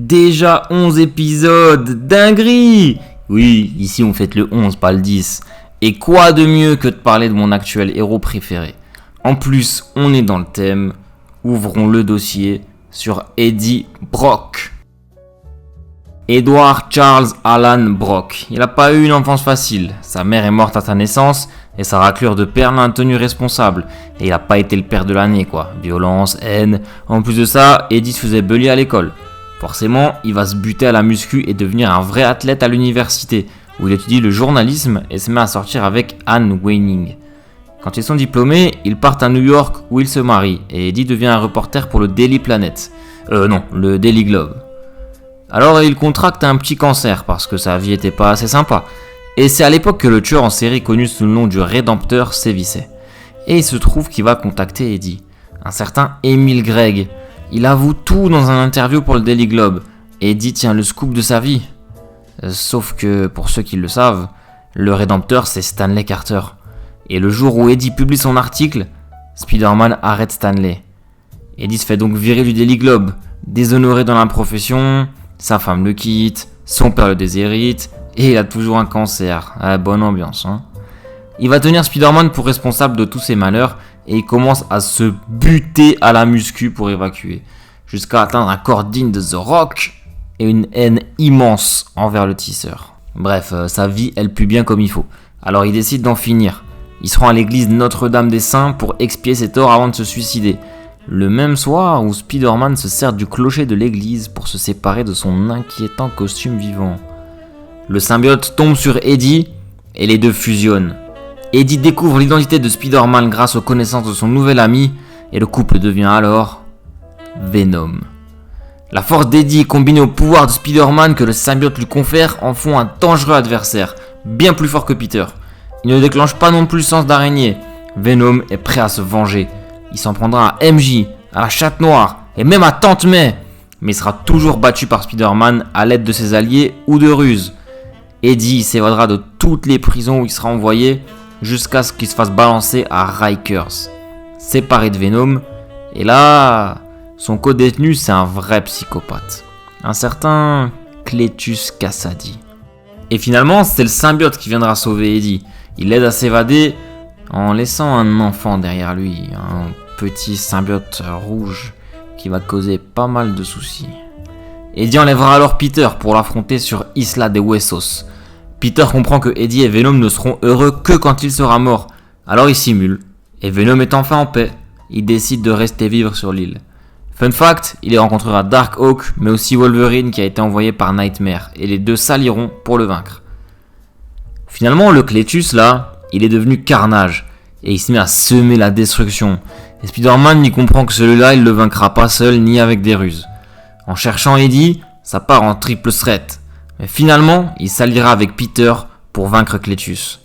Déjà 11 épisodes, dinguerie! Oui, ici on fête le 11, pas le 10. Et quoi de mieux que de parler de mon actuel héros préféré? En plus, on est dans le thème. Ouvrons le dossier sur Eddie Brock. Edward Charles Alan Brock. Il n'a pas eu une enfance facile. Sa mère est morte à sa naissance et sa raclure de père l'a tenu responsable. Et il n'a pas été le père de l'année, quoi. Violence, haine. En plus de ça, Eddie se faisait bully à l'école. Forcément, il va se buter à la muscu et devenir un vrai athlète à l'université, où il étudie le journalisme et se met à sortir avec Anne Weining. Quand ils sont diplômés, ils partent à New York où ils se marient et Eddie devient un reporter pour le Daily Planet. Le Daily Globe. Alors il contracte un petit cancer parce que sa vie était pas assez sympa. Et c'est à l'époque que le tueur en série connu sous le nom du Rédempteur sévissait. Et il se trouve qu'il va contacter Eddie, un certain Emil Gregg. Il avoue tout dans un interview pour le Daily Globe. Eddie tient le scoop de sa vie. Sauf que, pour ceux qui le savent, le Rédempteur c'est Stanley Carter. Et le jour où Eddie publie son article, Spider-Man arrête Stanley. Eddie se fait donc virer du Daily Globe, déshonoré dans la profession, sa femme le quitte, son père le déshérite, et il a toujours un cancer. Bonne ambiance, hein. Il va tenir Spider-Man pour responsable de tous ses malheurs, et il commence à se buter à la muscu pour évacuer, jusqu'à atteindre un corps digne de The Rock, et une haine immense envers le tisseur. Bref, sa vie, elle pue bien comme il faut. Alors il décide d'en finir. Il se rend à l'église Notre-Dame des Saints pour expier ses torts avant de se suicider. Le même soir où Spider-Man se sert du clocher de l'église pour se séparer de son inquiétant costume vivant. Le symbiote tombe sur Eddie et les deux fusionnent. Eddie découvre l'identité de Spider-Man grâce aux connaissances de son nouvel ami et le couple devient alors Venom. La force d'Eddie combinée au pouvoir de Spider-Man que le symbiote lui confère en font un dangereux adversaire, bien plus fort que Peter. Il ne déclenche pas non plus le sens d'araignée. Venom est prêt à se venger. Il s'en prendra à MJ, à la Chatte Noire et même à Tante May. Mais il sera toujours battu par Spider-Man à l'aide de ses alliés ou de ruses. Eddie s'évadera de toutes les prisons où il sera envoyé jusqu'à ce qu'il se fasse balancer à Rikers, séparé de Venom. Et là, son co-détenu c'est un vrai psychopathe. Un certain Cletus Kasady. Et finalement, c'est le symbiote qui viendra sauver Eddie. Il l'aide à s'évader en laissant un enfant derrière lui, un petit symbiote rouge qui va causer pas mal de soucis. Eddie enlèvera alors Peter pour l'affronter sur Isla de Huesos. Peter comprend que Eddie et Venom ne seront heureux que quand il sera mort, alors il simule. Et Venom est enfin en paix, il décide de rester vivre sur l'île. Fun fact, il y rencontrera Darkhawk, mais aussi Wolverine qui a été envoyé par Nightmare, et les deux s'allieront pour le vaincre. Finalement, le Cletus là, il est devenu Carnage, et il se met à semer la destruction. Et Spider-Man y comprend que celui-là, il le vaincra pas seul ni avec des ruses. En cherchant Eddie, ça part en triple threat. Mais finalement, il s'alliera avec Peter pour vaincre Cletus.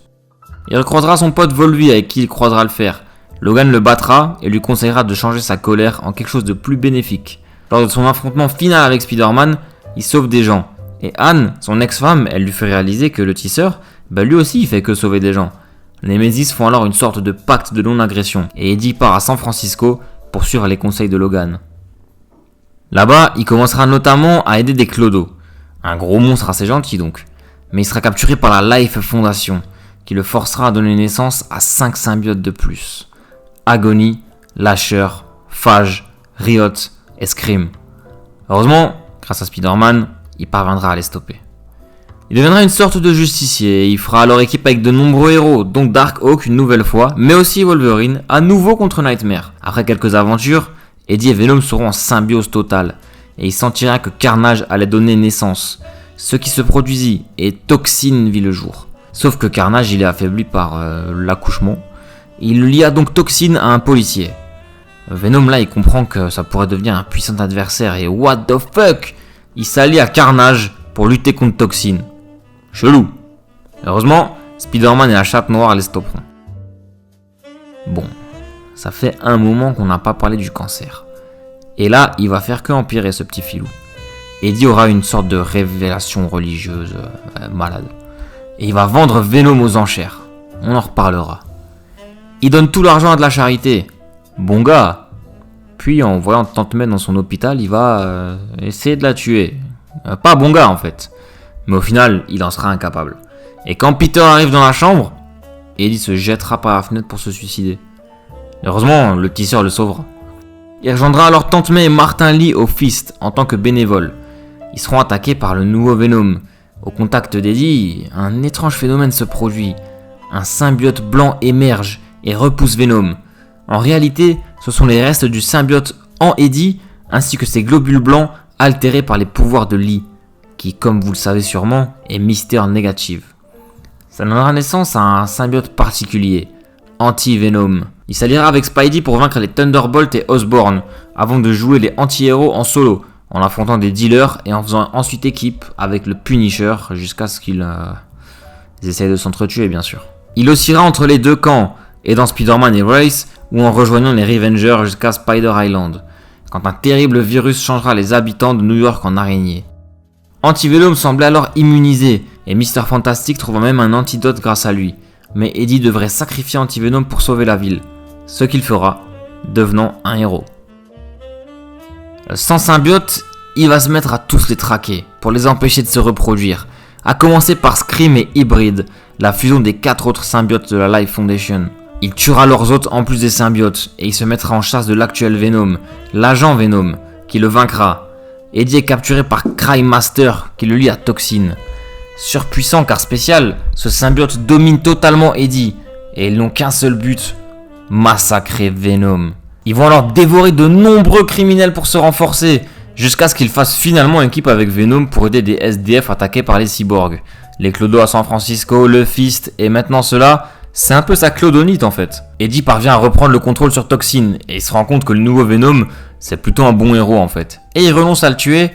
Il recroisera son pote Volvi avec qui il croisera le fer. Logan le battra et lui conseillera de changer sa colère en quelque chose de plus bénéfique. Lors de son affrontement final avec Spider-Man, il sauve des gens. Et Anne, son ex-femme, elle lui fait réaliser que le tisseur, lui aussi il fait que sauver des gens. Les Nemesis font alors une sorte de pacte de non-agression et Eddie part à San Francisco pour suivre les conseils de Logan. Là-bas, il commencera notamment à aider des clodos. Un gros monstre assez gentil donc. Mais il sera capturé par la Life Foundation, qui le forcera à donner naissance à 5 symbiotes de plus. Agony, Lasher, Phage, Riot et Scream. Heureusement, grâce à Spider-Man, il parviendra à les stopper. Il deviendra une sorte de justicier et il fera alors équipe avec de nombreux héros, dont Darkhawk une nouvelle fois, mais aussi Wolverine, à nouveau contre Nightmare. Après quelques aventures, Eddie et Venom seront en symbiose totale, et il sentira que Carnage allait donner naissance. Ce qui se produisit et Toxine vit le jour. Sauf que Carnage il est affaibli par l'accouchement. Il lia donc Toxine à un policier. Venom là il comprend que ça pourrait devenir un puissant adversaire et what the fuck, il s'allie à Carnage pour lutter contre Toxine. Chelou. Heureusement, Spider-Man et la Chatte Noire les stopperont. Bon, ça fait un moment qu'on n'a pas parlé du cancer. Et là, il va faire que empirer ce petit filou. Eddie aura une sorte de révélation religieuse malade. Et il va vendre Venom aux enchères. On en reparlera. Il donne tout l'argent à de la charité. Bon gars. Puis en voyant Tante May dans son hôpital, il va essayer de la tuer. Pas bon gars en fait. Mais au final, il en sera incapable. Et quand Peter arrive dans la chambre, Eddie se jettera par la fenêtre pour se suicider. Heureusement, le tisseur le sauvera. Il rejoindra alors Tante May et Martin Lee au Fist en tant que bénévoles. Ils seront attaqués par le nouveau Venom. Au contact d'Eddie, un étrange phénomène se produit. Un symbiote blanc émerge et repousse Venom. En réalité, ce sont les restes du symbiote en Eddie ainsi que ses globules blancs altérés par les pouvoirs de Lee, qui, comme vous le savez sûrement, est Mister Negative. Ça donnera naissance à un symbiote particulier, Anti-Venom. Il s'alliera avec Spidey pour vaincre les Thunderbolt et Osborn, avant de jouer les anti-héros en solo, en affrontant des dealers et en faisant ensuite équipe avec le Punisher, jusqu'à ce qu'ils essayent de s'entretuer bien sûr. Il oscillera entre les deux camps, aidant Spider-Man et Race, ou en rejoignant les Revengers jusqu'à Spider Island, quand un terrible virus changera les habitants de New York en araignées. Anti-Venom semblait alors immunisé, et Mr. Fantastic trouva même un antidote grâce à lui. Mais Eddie devrait sacrifier Anti-Venom pour sauver la ville, ce qu'il fera, devenant un héros. Sans symbiote, il va se mettre à tous les traquer, pour les empêcher de se reproduire, à commencer par Scream et Hybrid, la fusion des 4 autres symbiotes de la Life Foundation. Il tuera leurs hôtes en plus des symbiotes, et il se mettra en chasse de l'actuel Venom, l'agent Venom, qui le vaincra. Eddie est capturé par Crime Master, qui le lie à Toxin. Surpuissant car spécial, ce symbiote domine totalement Eddie, et ils n'ont qu'un seul but, massacrer Venom. Ils vont alors dévorer de nombreux criminels pour se renforcer, jusqu'à ce qu'ils fassent finalement équipe avec Venom pour aider des SDF attaqués par les cyborgs. Les clodos à San Francisco, le Fist, et maintenant cela, c'est un peu sa clodonite en fait. Eddie parvient à reprendre le contrôle sur Toxin, et il se rend compte que le nouveau Venom, c'est plutôt un bon héros en fait. Et il renonce à le tuer,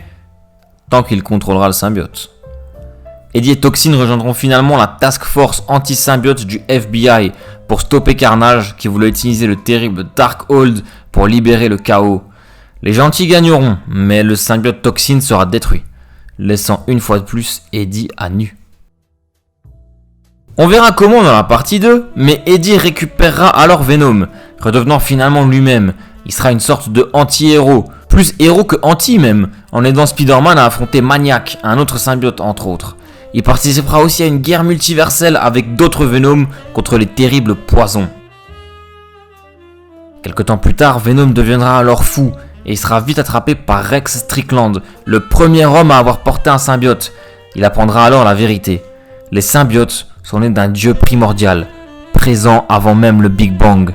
tant qu'il contrôlera le symbiote. Eddie et Toxin rejoindront finalement la Task Force anti-symbiote du FBI pour stopper Carnage qui voulait utiliser le terrible Darkhold pour libérer le chaos. Les gentils gagneront, mais le symbiote Toxin sera détruit, laissant une fois de plus Eddie à nu. On verra comment dans la partie 2, mais Eddie récupérera alors Venom, redevenant finalement lui-même. Il sera une sorte de anti-héros, plus héros que anti même, en aidant Spider-Man à affronter Maniac, un autre symbiote entre autres. Il participera aussi à une guerre multiverselle avec d'autres Venom contre les terribles poisons. Quelque temps plus tard, Venom deviendra alors fou et il sera vite attrapé par Rex Strickland, le premier homme à avoir porté un symbiote. Il apprendra alors la vérité. Les symbiotes sont nés d'un dieu primordial, présent avant même le Big Bang.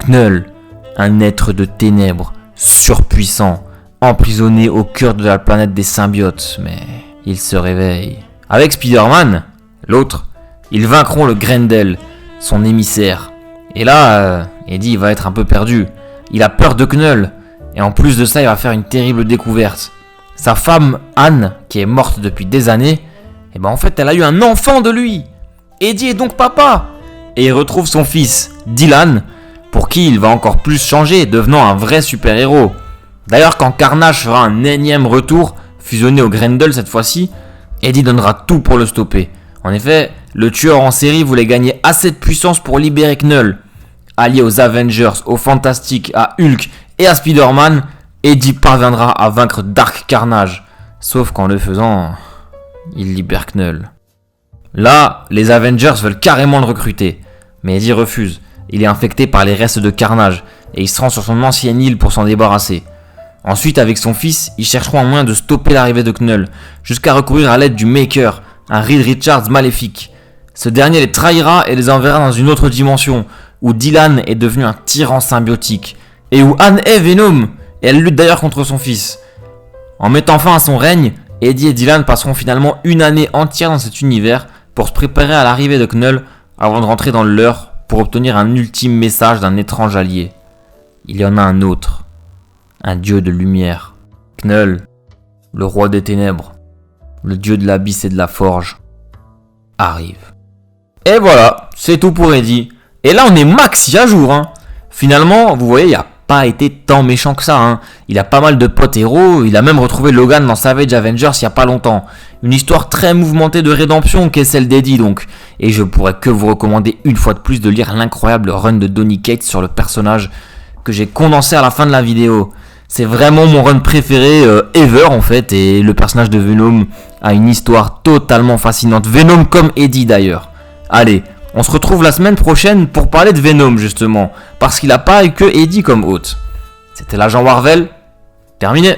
Knull, un être de ténèbres, surpuissant, emprisonné au cœur de la planète des symbiotes, mais il se réveille. Avec Spider-Man, l'autre, ils vaincront le Grendel, son émissaire. Et là, Eddie va être un peu perdu. Il a peur de Knull, et en plus de ça, il va faire une terrible découverte. Sa femme, Anne, qui est morte depuis des années, et ben en fait, elle a eu un enfant de lui. Eddie est donc papa. Et il retrouve son fils, Dylan, pour qui il va encore plus changer, devenant un vrai super-héros. D'ailleurs, quand Carnage fera un énième retour, fusionné au Grendel cette fois-ci, Eddie donnera tout pour le stopper. En effet, le tueur en série voulait gagner assez de puissance pour libérer Knull. Allié aux Avengers, aux Fantastiques, à Hulk et à Spider-Man, Eddie parviendra à vaincre Dark Carnage. Sauf qu'en le faisant, il libère Knull. Là, les Avengers veulent carrément le recruter. Mais Eddie refuse. Il est infecté par les restes de Carnage et il se rend sur son ancienne île pour s'en débarrasser. Ensuite, avec son fils, ils chercheront un moyen de stopper l'arrivée de Knull, jusqu'à recourir à l'aide du Maker, un Reed Richards maléfique. Ce dernier les trahira et les enverra dans une autre dimension, où Dylan est devenu un tyran symbiotique, et où Anne est Venom, et elle lutte d'ailleurs contre son fils. En mettant fin à son règne, Eddie et Dylan passeront finalement une année entière dans cet univers pour se préparer à l'arrivée de Knull avant de rentrer dans le leur pour obtenir un ultime message d'un étrange allié. Il y en a un autre. Un dieu de lumière. Knull, le roi des ténèbres, le dieu de l'abysse et de la forge, arrive. Et voilà, c'est tout pour Eddie. Et là, on est maxi à jour. Finalement, vous voyez, il n'a pas été tant méchant que ça. Il a pas mal de potes héros. Il a même retrouvé Logan dans Savage Avengers il n'y a pas longtemps. Une histoire très mouvementée de rédemption qu'est celle d'Eddie donc. Et je pourrais que vous recommander une fois de plus de lire l'incroyable run de Donny Cates sur le personnage que j'ai condensé à la fin de la vidéo. C'est vraiment mon run préféré ever en fait, et le personnage de Venom a une histoire totalement fascinante. Venom comme Eddie d'ailleurs. Allez, on se retrouve la semaine prochaine pour parler de Venom justement, parce qu'il n'a pas eu que Eddie comme hôte. C'était l'agent Warvel, terminé.